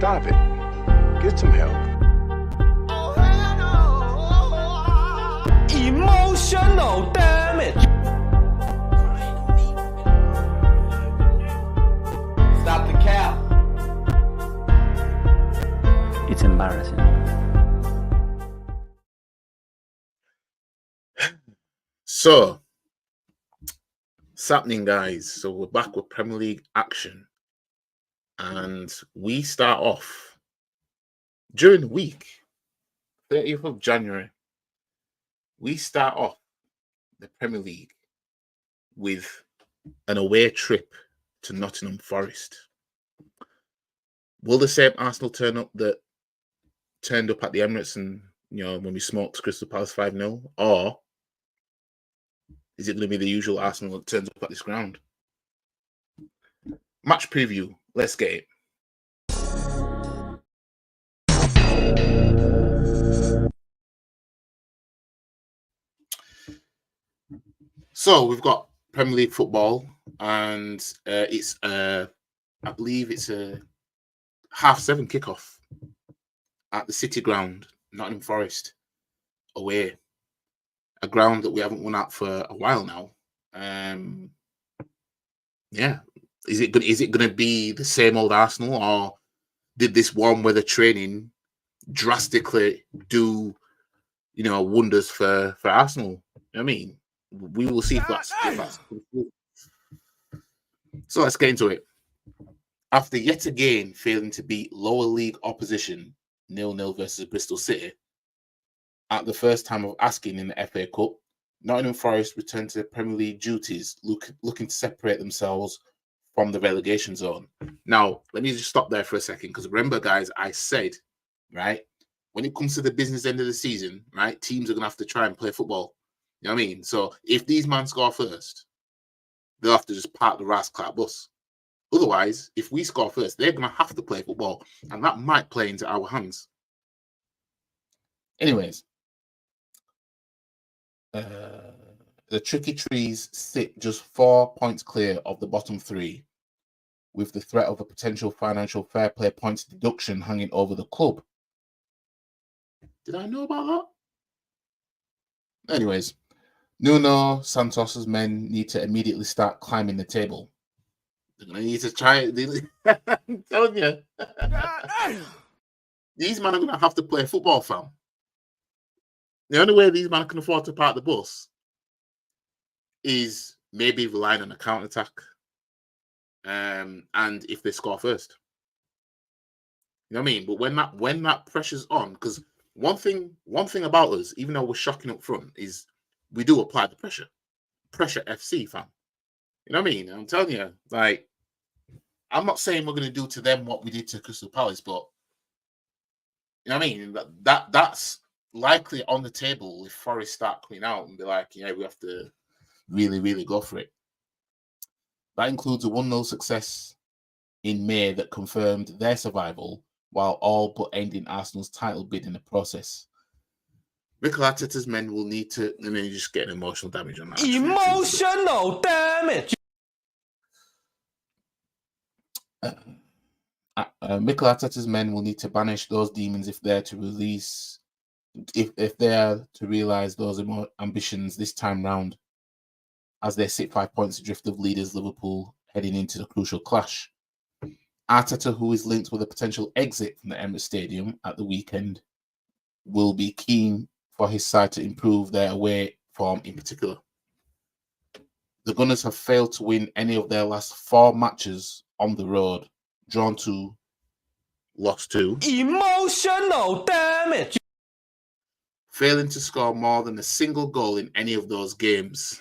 Stop it. Get some help. Emotional damage. Stop the cap. It's embarrassing. So, it's happening, guys. So we're back with Premier League action. And we start off during the week, 30th of January. We start off the Premier League with an away trip to Nottingham Forest. Will the same Arsenal turn up that turned up at the Emirates and, when we smoked Crystal Palace 5-0? Or is it going to be the usual Arsenal that turns up at this ground? Match preview. Let's get it. So we've got Premier League football, and it's I believe it's a 7:30 kickoff at the City Ground, Nottingham Forest, away. A ground that we haven't won at for a while now. Is it going to be the same old Arsenal, or did this warm weather training drastically do wonders for Arsenal? I mean, we will see if that's so. Let's get into it. After yet again failing to beat lower league opposition 0-0 versus Bristol City at the first time of asking in the FA Cup, Nottingham Forest returned to Premier League duties, looking to separate themselves from the relegation zone. Now, let me just stop there for a second, because remember, guys, I said, right, when it comes to the business end of the season, right, teams are going to have to try and play football. You know what I mean? So if these men score first, they'll have to just park the rascal bus. Otherwise, if we score first, they're going to have to play football, and that might play into our hands. Anyways, the Tricky Trees sit just 4 points clear of the bottom three, with the threat of a potential financial fair play points deduction hanging over the club. Did I know about that? Anyways, Nuno Santos's men need to immediately start climbing the table. They're going to need to try it. I'm telling you. These men are going to have to play football, fam. The only way these men can afford to park the bus is maybe relying on a counter-attack. And if they score first. You know what I mean? But when that pressure's on, because one thing about us, even though we're shocking up front, is we do apply the pressure. Pressure FC, fam. You know what I mean? I'm telling you, like, I'm not saying we're going to do to them what we did to Crystal Palace, but you know what I mean? That's likely on the table if Forest start coming out and be like, yeah, we have to really, really go for it. That includes a 1-0 success in May that confirmed their survival, while all but ending Arsenal's title bid in the process. Mikel Arteta's men will need to, and then you just get emotional damage on that. Emotional damage. Mikel Arteta's men will need to banish those demons if they are to realize those ambitions this time round, as they sit 5 points adrift of leaders Liverpool heading into the crucial clash. Arteta, who is linked with a potential exit from the Emirates Stadium at the weekend, will be keen for his side to improve their away form in particular. The Gunners have failed to win any of their last 4 matches on the road, drawn 2, lost 2. Emotional damage. Failing to score more than a single goal in any of those games.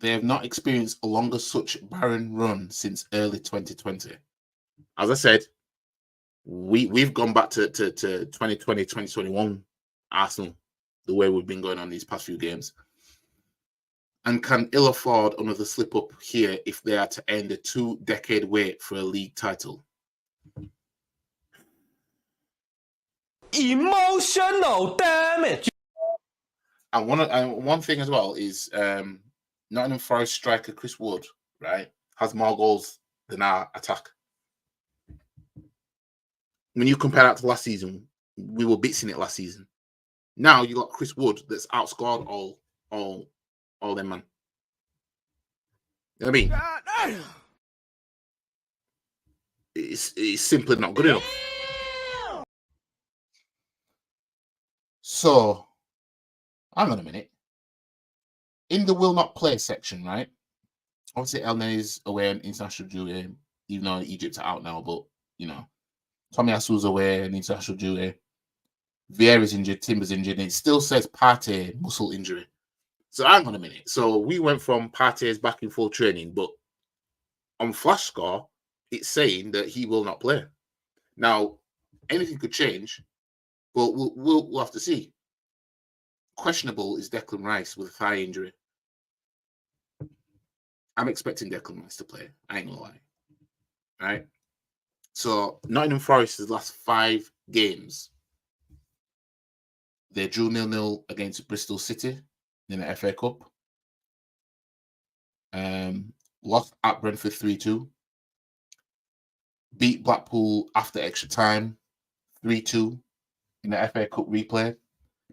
They have not experienced a longer such barren run since early 2020. As I said, we've gone back to 2020, 2021 Arsenal, the way we've been going on these past few games, and can ill afford another slip up here if they are to end a 2-decade wait for a league title. Emotional damage. And one thing as well is Nottingham Forest striker Chris Wood, right, has more goals than our attack. When you compare that to last season, we were bits in it last season. Now you got Chris Wood that's outscored all them man. You know what I mean? It's simply not good enough. So, hang on a minute. In the will not play section, right? Obviously, El Nen's away on international duty, even though Egypt are out now. But you know, Tommy Asu's away on international duty. Vieira's injured, Timber's injured, and it still says Partey muscle injury. So hang on a minute. So we went from Partey's back in full training, but on Flash Score, it's saying that he will not play. Now, anything could change, but we'll have to see. Questionable is Declan Rice with a thigh injury. I'm expecting Declan Rice to play. I ain't gonna lie. Right? So Nottingham Forest's last 5 games, they drew 0-0 against Bristol City in the FA Cup. Lost at Brentford 3-2. Beat Blackpool after extra time 3-2 in the FA Cup replay.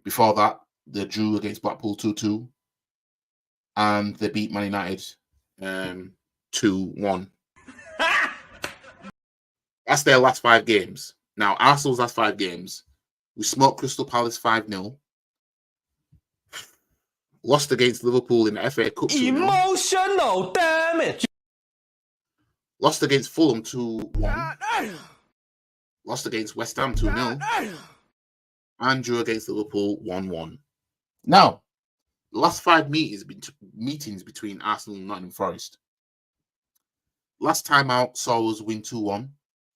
Before that, they drew against Blackpool 2-2. And they beat Man United 2-1. That's their last 5 games. Now, Arsenal's last 5 games, we smoked Crystal Palace 5-0. Lost against Liverpool in the FA Cup 2-0. Emotional damage. Lost against Fulham 2-1. Lost against West Ham 2-0. And drew against Liverpool 1-1. Now, the last 5 meetings between Arsenal and Nottingham Forest. Last time out saw us win 2-1.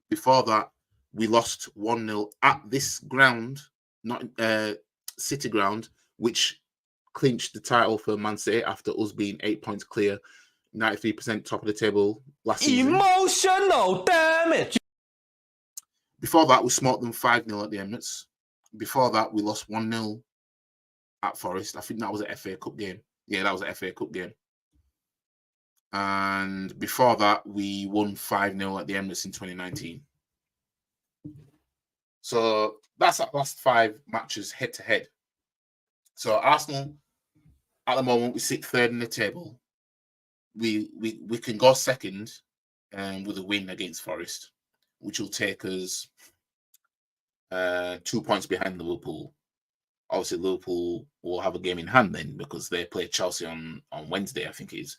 Before that, we lost 1-0 at this ground, not City ground, which clinched the title for Man City after us being 8 points clear, 93% top of the table last season. Emotional damage. Before that, we smoked them 5-0 at the Emirates. Before that, we lost 1-0 at Forest. I think that was an FA Cup game. Yeah, that was an FA Cup game. And before that, we won 5-0 at the Emirates in 2019. So that's our last 5 matches head to head. So Arsenal, at the moment, we sit 3rd in the table. We can go 2nd with a win against Forest, which will take us 2 points behind Liverpool. Obviously, Liverpool will have a game in hand then because they play Chelsea on Wednesday, I think it is.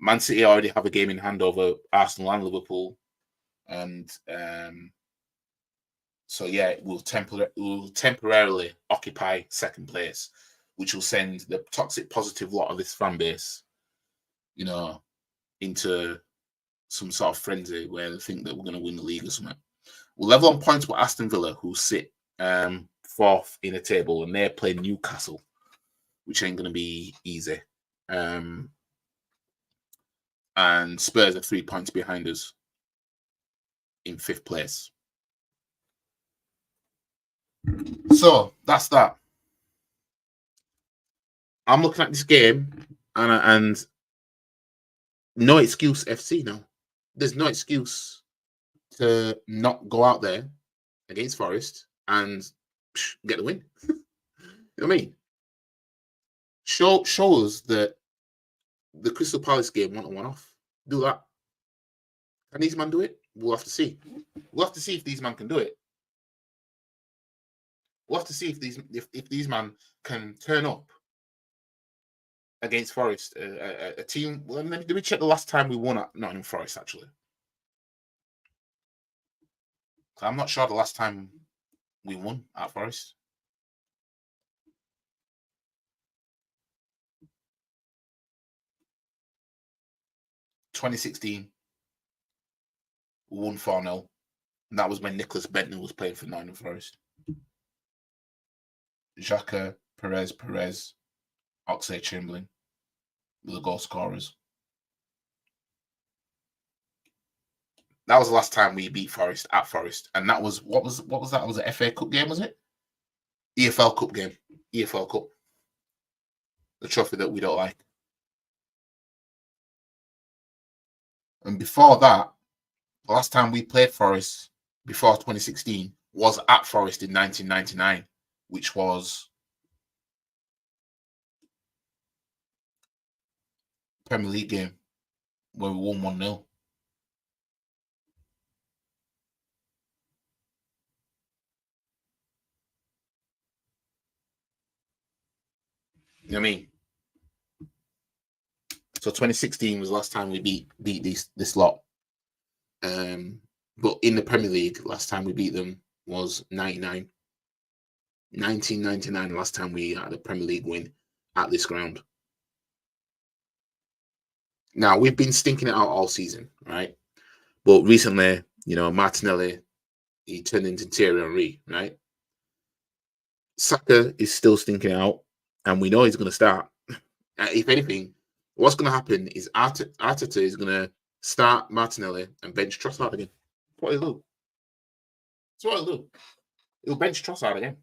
Man City already have a game in hand over Arsenal and Liverpool. And so, yeah, we'll temporarily occupy 2nd place, which will send the toxic positive lot of this fan base, you know, into some sort of frenzy where they think that we're going to win the league or something. We'll level on points with Aston Villa, who sit 4th in the table, and they're playing Newcastle, which ain't going to be easy. And Spurs are 3 points behind us in 5th place. So that's that. I'm looking at this game and no excuse FC now. There's no excuse to not go out there against Forest and get the win. You know what I mean? Show us that the Crystal Palace game wasn't a one-off. Do that. Can these men do it? We'll have to see. We'll have to see if these men can do it. We'll have to see if these men can turn up against Forest, a team. Well, let me check the last time we won at Nottingham Forest, actually. I'm not sure the last time we won at Forest. (2016) we won 4-0. And that was when Nicholas Bentner was playing for Nottingham Forest. Xhaka, Perez, Oxlade-Chamberlain were the goal scorers. That was the last time we beat Forest at Forest, and that was what was that? Was it FA Cup game? Was it EFL Cup game? EFL Cup. the trophy that we don't like. And before that, the last time we played Forest before 2016 was at Forest in 1999, which was Premier League game where we won 1-0. You know what I mean? So 2016 was the last time we beat this lot. But in the Premier League, last time we beat them was 99. 1999, last time we had a Premier League win at this ground. Now, we've been stinking it out all season, right? But recently, you know, Martinelli, he turned into Thierry Henry, right? Saka is still stinking out, and we know he's going to start. If anything, what's going to happen is Arteta is going to start Martinelli and bench Trossard again. That's what he'll do. That's what he'll do. He'll bench Trossard again.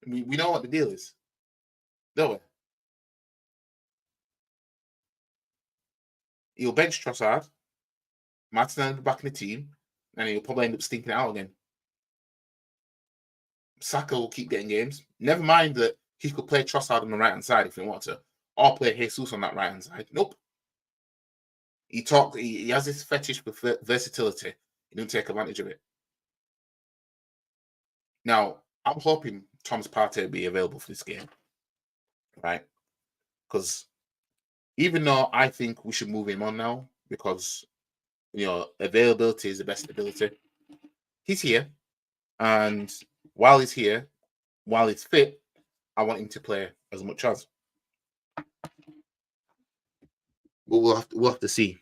We know what the deal is, don't we? He'll bench Trossard, Martinelli will be back in the team, and he'll probably end up stinking it out again. Saka will keep getting games. Never mind that he could play Trossard on the right-hand side if he wanted to, or play Jesus on that right-hand side. Nope. He has this fetish for versatility. He didn't take advantage of it. Now, I'm hoping Thomas Partey will be available for this game, right? Because even though I think we should move him on now, because, you know, availability is the best ability, he's here. And while he's here, while he's fit, I want him to play as much as. But we'll have to see.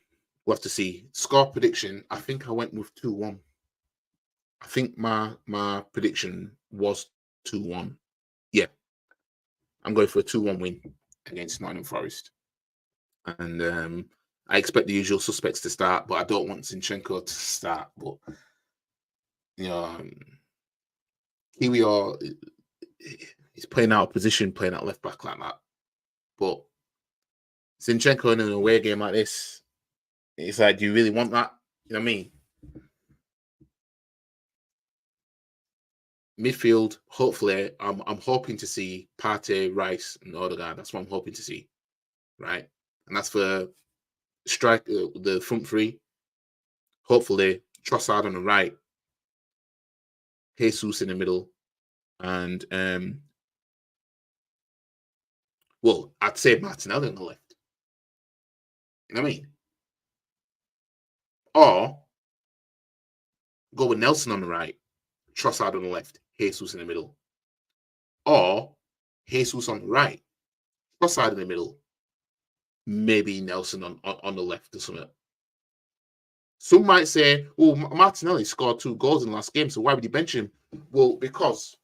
We'll have to see. Score prediction, I think I went with 2-1. I think my prediction was 2-1. Yeah. I'm going for a 2-1 win against Nottingham Forest. And I expect the usual suspects to start, but I don't want Zinchenko to start. But, you know, Kiwi he's playing out of position, playing out left back like that. But Zinchenko in an away game like this, it's like, do you really want that? You know what I mean? Midfield, hopefully, I'm hoping to see Partey, Rice, and Odegaard. That's what I'm hoping to see, right? And that's for strike the front three. Hopefully, Trossard on the right, Jesus in the middle, and well, I'd say Martinelli on the left. You know what I mean? Or go with Nelson on the right, Trossard on the left, Jesus in the middle. Or Jesus on the right, Trossard in the middle, maybe Nelson on the left or something. Some might say, well, Martinelli scored 2 goals in the last game, so why would you bench him? Well, because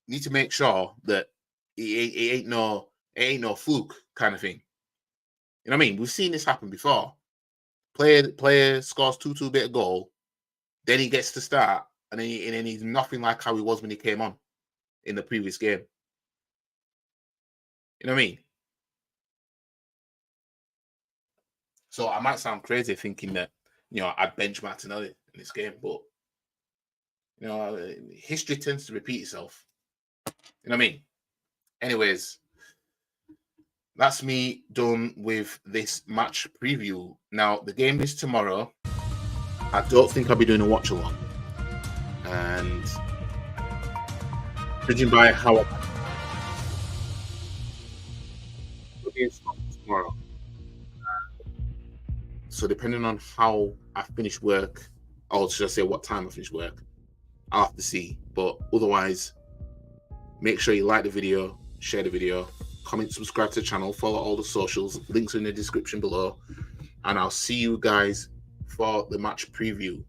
you need to make sure that it ain't no fluke kind of thing. You know what I mean? We've seen this happen before. Player scores 2-2 bit of goal, then he gets to start, and then he's nothing like how he was when he came on in the previous game. You know what I mean? So I might sound crazy thinking that, you know, I'd bench Martinelli in this game, but, you know, history tends to repeat itself. You know what I mean? Anyways, that's me done with this match preview. Now, the game is tomorrow. I don't think I'll be doing a watch along. And judging by how it's tomorrow. So depending on how I finish work, or should I say what time I finish work, I'll have to see. But otherwise, make sure you like the video, share the video, comment, subscribe to the channel, follow all the socials. Links are in the description below. And I'll see you guys for the match preview.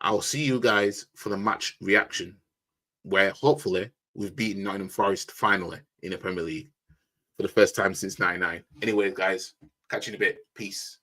I'll see you guys for the match reaction, where hopefully we've beaten Nottingham Forest finally in the Premier League for the first time since '99. Anyway, guys, catch you in a bit. Peace.